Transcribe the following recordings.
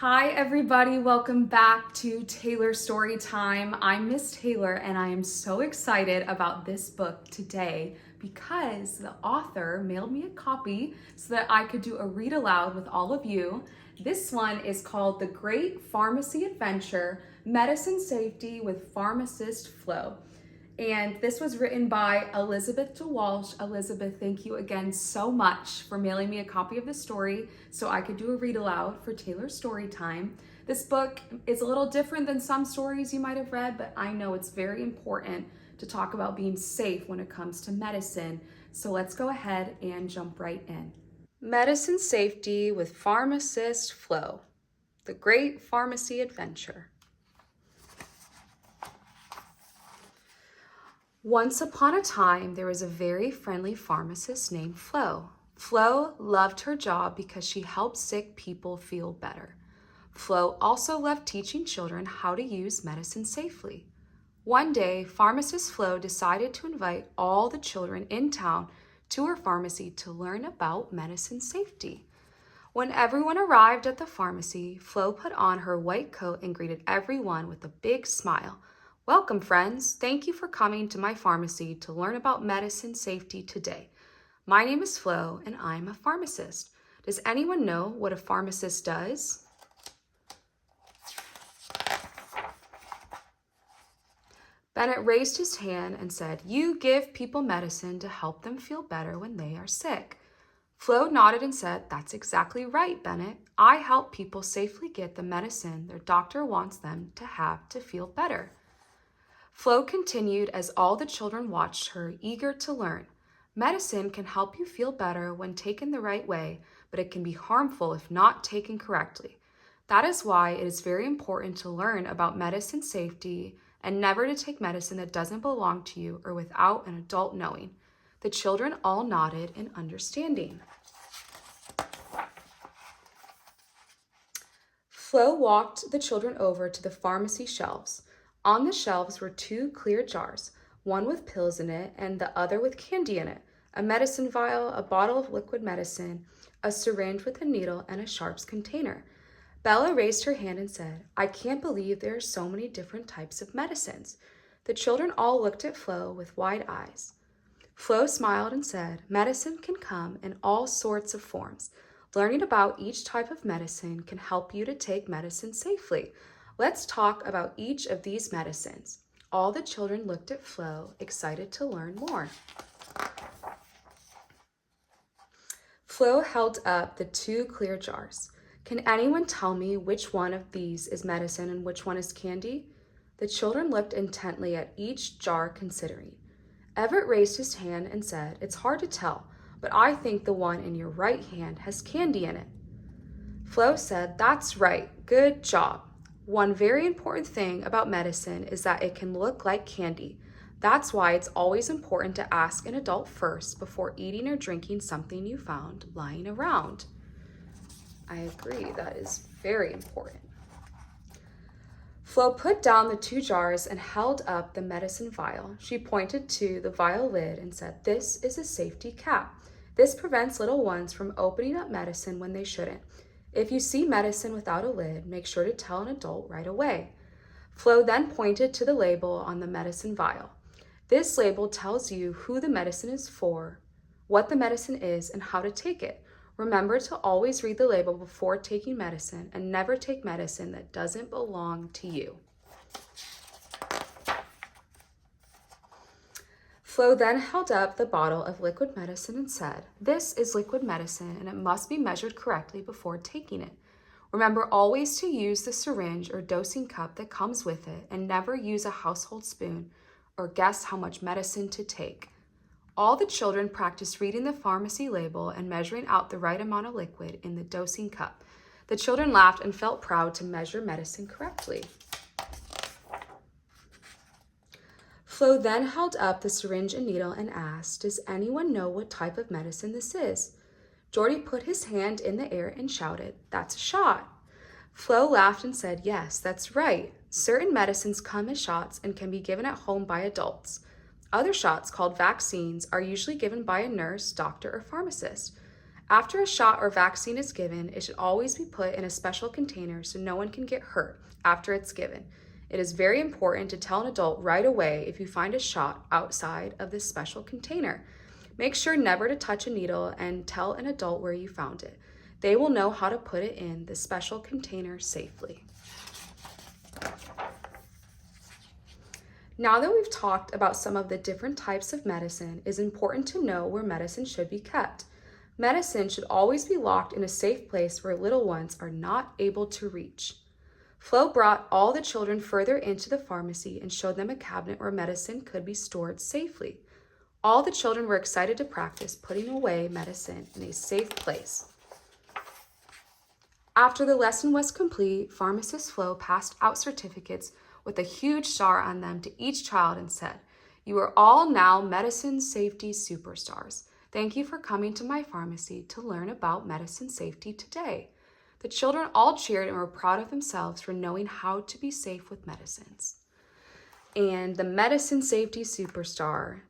Hi everybody, welcome back to Taylor Story Time. I'm Miss Taylor and I am so excited about this book today because the author mailed me a copy so that I could do a read aloud with all of you. This one is called The Great Pharmacy Adventure, Medicine Safety with Pharmacist Flo. And this was written by Elizabeth DeWalsche. Elizabeth, thank you again so much for mailing me a copy of the story so I could do a read aloud for Taylor's Story Time. This book is a little different than some stories you might have read, but I know it's very important to talk about being safe when it comes to medicine. So let's go ahead and jump right in. Medicine Safety with Pharmacist Flo, The Great Pharmacy Adventure. Once upon a time, there was a very friendly pharmacist named Flo. Flo loved her job because she helped sick people feel better. Flo also loved teaching children how to use medicine safely. One day, Pharmacist Flo decided to invite all the children in town to her pharmacy to learn about medicine safety. When everyone arrived at the pharmacy, Flo put on her white coat and greeted everyone with a big smile. Welcome, friends. Thank you for coming to my pharmacy to learn about medicine safety today. My name is Flo, and I'm a pharmacist. Does anyone know what a pharmacist does? Bennett raised his hand and said, "You give people medicine to help them feel better when they are sick." Flo nodded and said, "That's exactly right, Bennett. I help people safely get the medicine their doctor wants them to have to feel better." Flo continued as all the children watched her, eager to learn. Medicine can help you feel better when taken the right way, but it can be harmful if not taken correctly. That is why it is very important to learn about medicine safety and never to take medicine that doesn't belong to you or without an adult knowing. The children all nodded in understanding. Flo walked the children over to the pharmacy shelves. On the shelves were two clear jars, one with pills in it and the other with candy in it, a medicine vial, a bottle of liquid medicine, a syringe with a needle, and a sharps container. Bella raised her hand and said, "I can't believe there are so many different types of medicines." The children all looked at Flo with wide eyes. Flo smiled and said, "Medicine can come in all sorts of forms. Learning about each type of medicine can help you to take medicine safely. Let's talk about each of these medicines." All the children looked at Flo, excited to learn more. Flo held up the two clear jars. "Can anyone tell me which one of these is medicine and which one is candy?" The children looked intently at each jar, considering. Everett raised his hand and said, "It's hard to tell, but I think the one in your right hand has candy in it." Flo said, "That's right. Good job. One very important thing about medicine is that it can look like candy. That's why it's always important to ask an adult first before eating or drinking something you found lying around." I agree, that is very important. Flo put down the two jars and held up the medicine vial. She pointed to the vial lid and said, "This is a safety cap. This prevents little ones from opening up medicine when they shouldn't. If you see medicine without a lid, make sure to tell an adult right away." Flo then pointed to the label on the medicine vial. This label tells you who the medicine is for, what the medicine is, and how to take it. Remember to always read the label before taking medicine and never take medicine that doesn't belong to you. Flo then held up the bottle of liquid medicine and said, "This is liquid medicine and it must be measured correctly before taking it. Remember always to use the syringe or dosing cup that comes with it and never use a household spoon or guess how much medicine to take." All the children practiced reading the pharmacy label and measuring out the right amount of liquid in the dosing cup. The children laughed and felt proud to measure medicine correctly. Flo then held up the syringe and needle and asked, "Does anyone know what type of medicine this is?" Jordy put his hand in the air and shouted, "That's a shot." Flo laughed and said, "Yes, that's right. Certain medicines come as shots and can be given at home by adults. Other shots, called vaccines, are usually given by a nurse, doctor, or pharmacist. After a shot or vaccine is given, it should always be put in a special container so no one can get hurt after it's given. It is very important to tell an adult right away if you find a shot outside of this special container. Make sure never to touch a needle and tell an adult where you found it. They will know how to put it in the special container safely. Now that we've talked about some of the different types of medicine, it is important to know where medicine should be kept. Medicine should always be locked in a safe place where little ones are not able to reach. Flo brought all the children further into the pharmacy and showed them a cabinet where medicine could be stored safely. All the children were excited to practice putting away medicine in a safe place. After the lesson was complete, Pharmacist Flo passed out certificates with a huge star on them to each child and said, "You are all now medicine safety superstars. Thank you for coming to my pharmacy to learn about medicine safety today." The children all cheered and were proud of themselves for knowing how to be safe with medicines. And the medicine safety superstar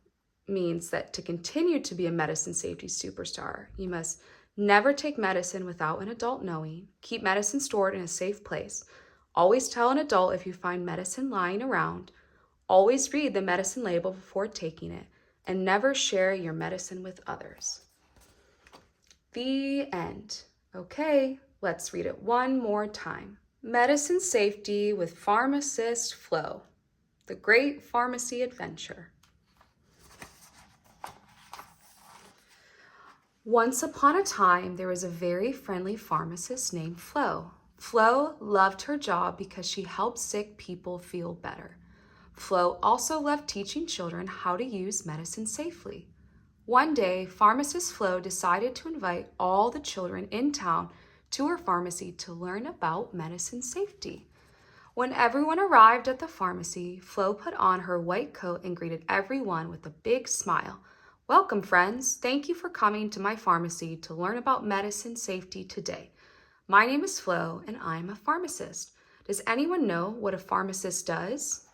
means that to continue to be a medicine safety superstar, you must never take medicine without an adult knowing, keep medicine stored in a safe place, always tell an adult if you find medicine lying around, always read the medicine label before taking it, and never share your medicine with others. The end. Okay, let's read it one more time. Medicine Safety with Pharmacist Flo, the Great Pharmacy Adventure. Once upon a time, there was a very friendly pharmacist named Flo. Flo loved her job because she helped sick people feel better. Flo also loved teaching children how to use medicine safely. One day, Pharmacist Flo decided to invite all the children in town to her pharmacy to learn about medicine safety. When everyone arrived at the pharmacy, Flo put on her white coat and greeted everyone with a big smile. "Welcome, friends. Thank you for coming to my pharmacy to learn about medicine safety today. My name is Flo, and I'm a pharmacist. Does anyone know what a pharmacist does?"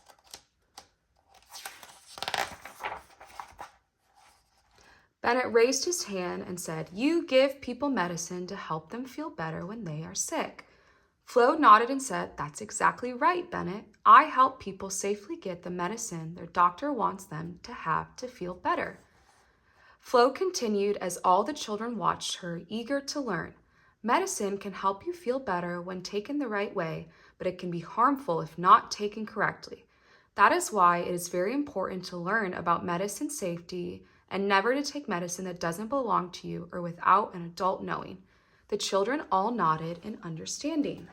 Bennett raised his hand and said, "You give people medicine to help them feel better when they are sick." Flo nodded and said, "That's exactly right, Bennett. I help people safely get the medicine their doctor wants them to have to feel better." Flo continued as all the children watched her, eager to learn. Medicine can help you feel better when taken the right way, but it can be harmful if not taken correctly. That is why it is very important to learn about medicine safety and never to take medicine that doesn't belong to you or without an adult knowing. The children all nodded in understanding.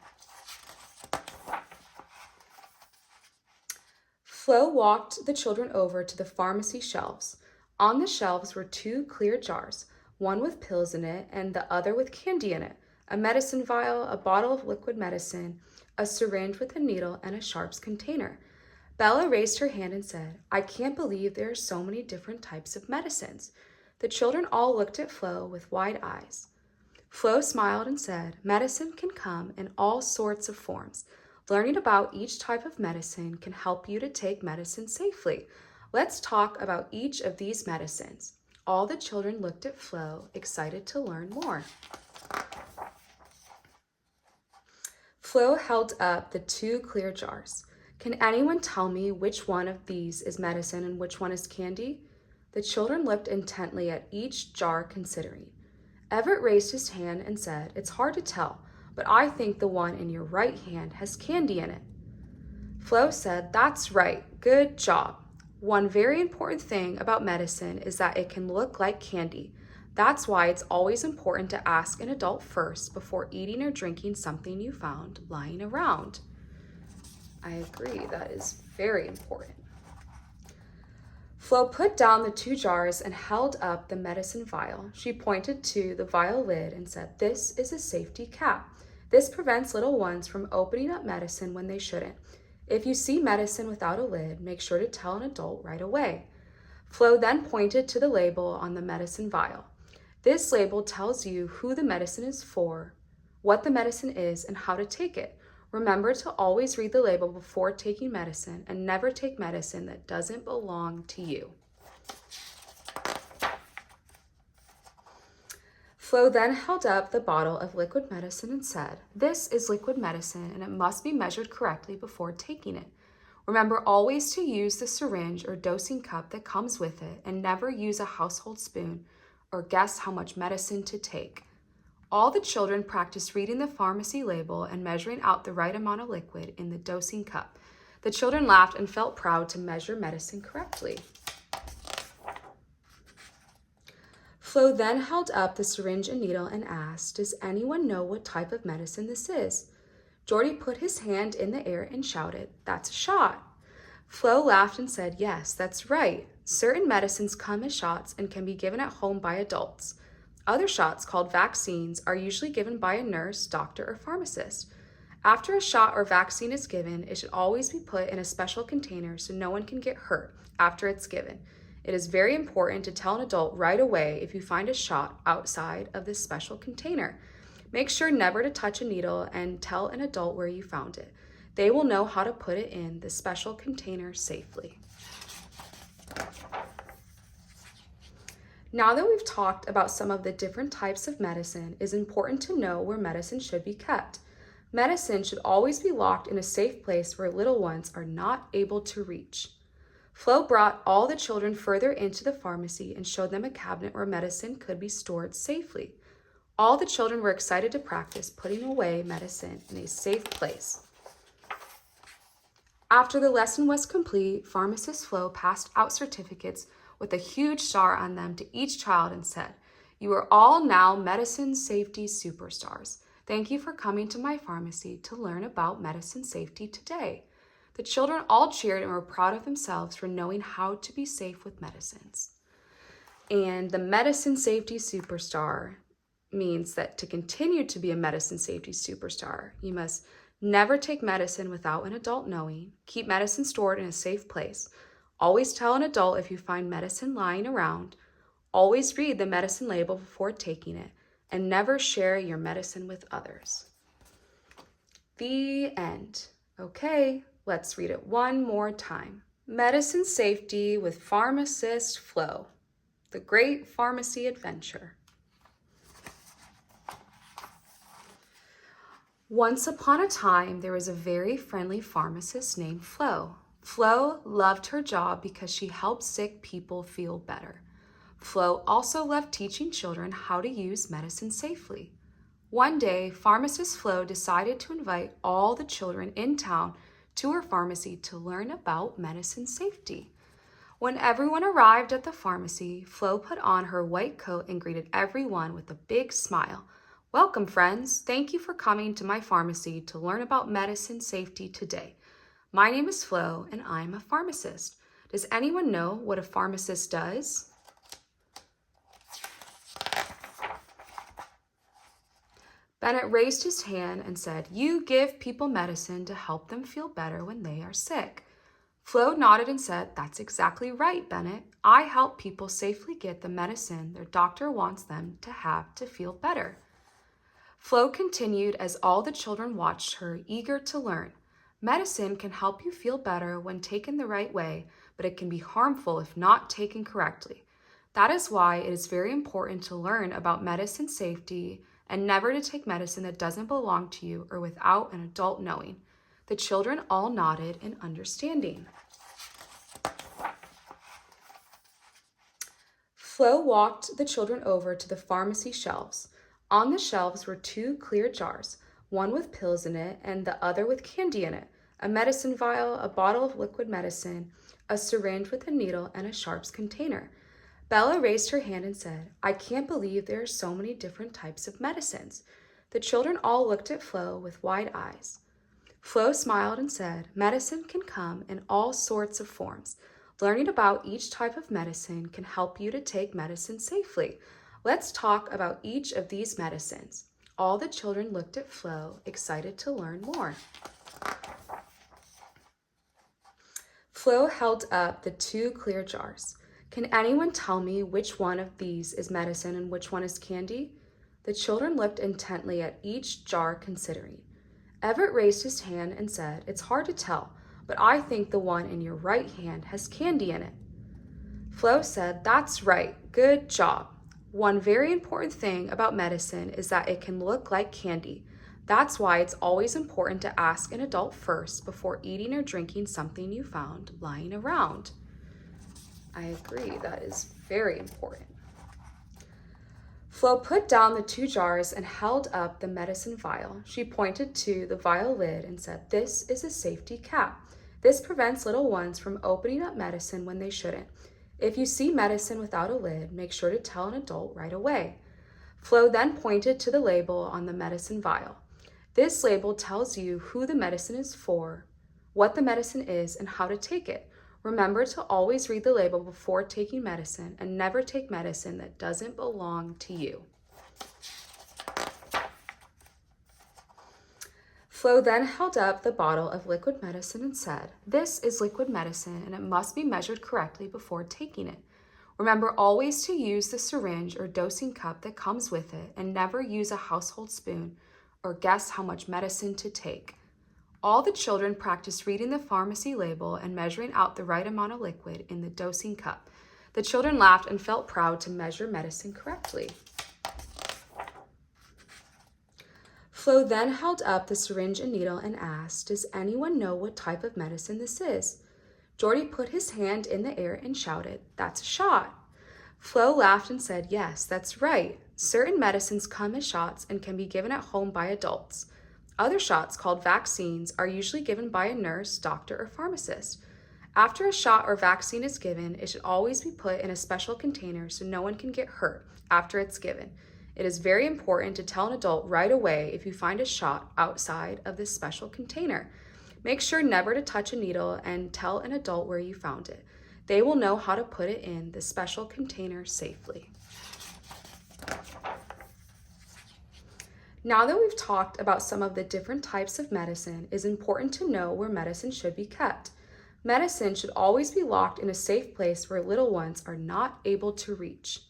Flo walked the children over to the pharmacy shelves. On the shelves were two clear jars, one with pills in it and the other with candy in it, a medicine vial, a bottle of liquid medicine, a syringe with a needle, and a sharps container. Bella raised her hand and said, "I can't believe there are so many different types of medicines." The children all looked at Flo with wide eyes. Flo smiled and said, "Medicine can come in all sorts of forms. Learning about each type of medicine can help you to take medicine safely. Let's talk about each of these medicines." All the children looked at Flo, excited to learn more. Flo held up the two clear jars. "Can anyone tell me which one of these is medicine and which one is candy?" The children looked intently at each jar, considering. Everett raised his hand and said, "It's hard to tell, but I think the one in your right hand has candy in it." Flo said, "That's right. Good job. One very important thing about medicine is that it can look like candy. That's why it's always important to ask an adult first before eating or drinking something you found lying around." I agree, that is very important. Flo put down the two jars and held up the medicine vial. She pointed to the vial lid and said, "This is a safety cap. This prevents little ones from opening up medicine when they shouldn't. If you see medicine without a lid, make sure to tell an adult right away." Flo then pointed to the label on the medicine vial. This label tells you who the medicine is for, what the medicine is, and how to take it. Remember to always read the label before taking medicine and never take medicine that doesn't belong to you. Flo then held up the bottle of liquid medicine and said, "This is liquid medicine and it must be measured correctly before taking it. Remember always to use the syringe or dosing cup that comes with it and never use a household spoon or guess how much medicine to take." All the children practiced reading the pharmacy label and measuring out the right amount of liquid in the dosing cup. The children laughed and felt proud to measure medicine correctly. Flo then held up the syringe and needle and asked, "Does anyone know what type of medicine this is?" Jordy put his hand in the air and shouted, "That's a shot." Flo laughed and said, "Yes, that's right. Certain medicines come as shots and can be given at home by adults. Other shots, called vaccines, are usually given by a nurse, doctor, or pharmacist. After a shot or vaccine is given, it should always be put in a special container so no one can get hurt after it's given. It is very important to tell an adult right away if you find a shot outside of this special container. Make sure never to touch a needle and tell an adult where you found it. They will know how to put it in the special container safely." Now that we've talked about some of the different types of medicine, it is important to know where medicine should be kept. Medicine should always be locked in a safe place where little ones are not able to reach. Flo brought all the children further into the pharmacy and showed them a cabinet where medicine could be stored safely. All the children were excited to practice putting away medicine in a safe place. After the lesson was complete, Pharmacist Flo passed out certificates with a huge star on them to each child and said, "You are all now medicine safety superstars. Thank you for coming to my pharmacy to learn about medicine safety today." The children all cheered and were proud of themselves for knowing how to be safe with medicines. And the medicine safety superstar means that to continue to be a medicine safety superstar, you must never take medicine without an adult knowing, keep medicine stored in a safe place, always tell an adult if you find medicine lying around, always read the medicine label before taking it, and never share your medicine with others. The end. Okay, let's read it one more time. Medicine Safety with Pharmacist Flo, the Great Pharmacy Adventure. Once upon a time, there was a very friendly pharmacist named Flo. Flo loved her job because she helped sick people feel better. Flo also loved teaching children how to use medicine safely. One day, Pharmacist Flo decided to invite all the children in town to her pharmacy to learn about medicine safety. When everyone arrived at the pharmacy, Flo put on her white coat and greeted everyone with a big smile. "Welcome, friends. Thank you for coming to my pharmacy to learn about medicine safety today. My name is Flo, and I'm a pharmacist. Does anyone know what a pharmacist does?" Bennett raised his hand and said, "You give people medicine to help them feel better when they are sick." Flo nodded and said, "That's exactly right, Bennett. I help people safely get the medicine their doctor wants them to have to feel better." Flo continued as all the children watched her, eager to learn. Medicine can help you feel better when taken the right way, but it can be harmful if not taken correctly. That is why it is very important to learn about medicine safety and never to take medicine that doesn't belong to you or without an adult knowing. The children all nodded in understanding. Flo walked the children over to the pharmacy shelves. On the shelves were two clear jars, one with pills in it and the other with candy in it, a medicine vial, a bottle of liquid medicine, a syringe with a needle, and a sharps container. Bella raised her hand and said, "I can't believe there are so many different types of medicines." The children all looked at Flo with wide eyes. Flo smiled and said, "Medicine can come in all sorts of forms. Learning about each type of medicine can help you to take medicine safely. Let's talk about each of these medicines." All the children looked at Flo, excited to learn more. Flo held up the two clear jars. "Can anyone tell me which one of these is medicine and which one is candy?" The children looked intently at each jar, considering. Everett raised his hand and said, "It's hard to tell, but I think the one in your right hand has candy in it." Flo said, "That's right. Good job." One very important thing about medicine is that it can look like candy. That's why it's always important to ask an adult first before eating or drinking something you found lying around. I agree, that is very important. Flo put down the 2 jars and held up the medicine vial. She pointed to the vial lid and said, "This is a safety cap. This prevents little ones from opening up medicine when they shouldn't. If you see medicine without a lid, make sure to tell an adult right away." Flo then pointed to the label on the medicine vial. This label tells you who the medicine is for, what the medicine is, and how to take it. Remember to always read the label before taking medicine and never take medicine that doesn't belong to you. Flo then held up the bottle of liquid medicine and said, "This is liquid medicine and it must be measured correctly before taking it. Remember always to use the syringe or dosing cup that comes with it and never use a household spoon or guess how much medicine to take." All the children practiced reading the pharmacy label and measuring out the right amount of liquid in the dosing cup. The children laughed and felt proud to measure medicine correctly. Flo then held up the syringe and needle and asked, "Does anyone know what type of medicine this is?" Jordy put his hand in the air and shouted, "That's a shot." Flo laughed and said, "Yes, that's right. Certain medicines come as shots and can be given at home by adults. Other shots, called vaccines, are usually given by a nurse, doctor, or pharmacist. After a shot or vaccine is given, it should always be put in a special container so no one can get hurt after it's given. It is very important to tell an adult right away if you find a shot outside of this special container. Make sure never to touch a needle and tell an adult where you found it. They will know how to put it in the special container safely." Now that we've talked about some of the different types of medicine, it is important to know where medicine should be kept. Medicine should always be locked in a safe place where little ones are not able to reach.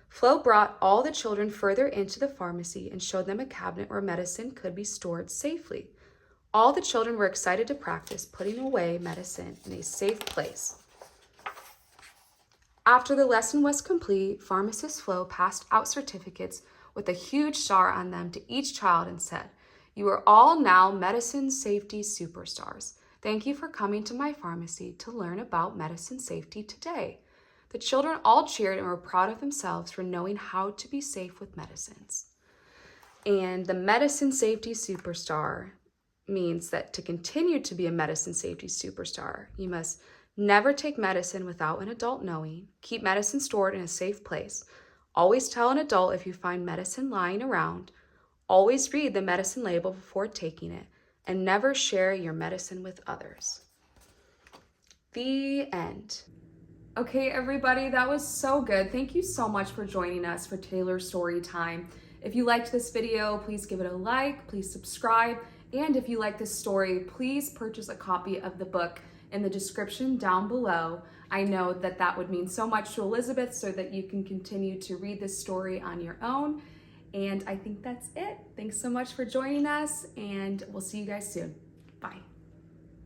Flo brought all the children further into the pharmacy and showed them a cabinet where medicine could be stored safely. All the children were excited to practice putting away medicine in a safe place. After the lesson was complete, Pharmacist Flo passed out certificates with a huge star on them to each child and said, "You are all now medicine safety superstars. Thank you for coming to my pharmacy to learn about medicine safety today." The children all cheered and were proud of themselves for knowing how to be safe with medicines. And the medicine safety superstar means that to continue to be a medicine safety superstar, you must never take medicine without an adult knowing, keep medicine stored in a safe place, always tell an adult if you find medicine lying around, always read the medicine label before taking it, and never share your medicine with others. The end. Okay, everybody, that was so good. Thank you so much for joining us for Taylor's Story Time. If you liked this video, please give it a like, please subscribe, and if you like this story, please purchase a copy of the book in the description down below. I know that that would mean so much to Elizabeth so that you can continue to read this story on your own. And I think that's it. Thanks so much for joining us, and we'll see you guys soon. Bye.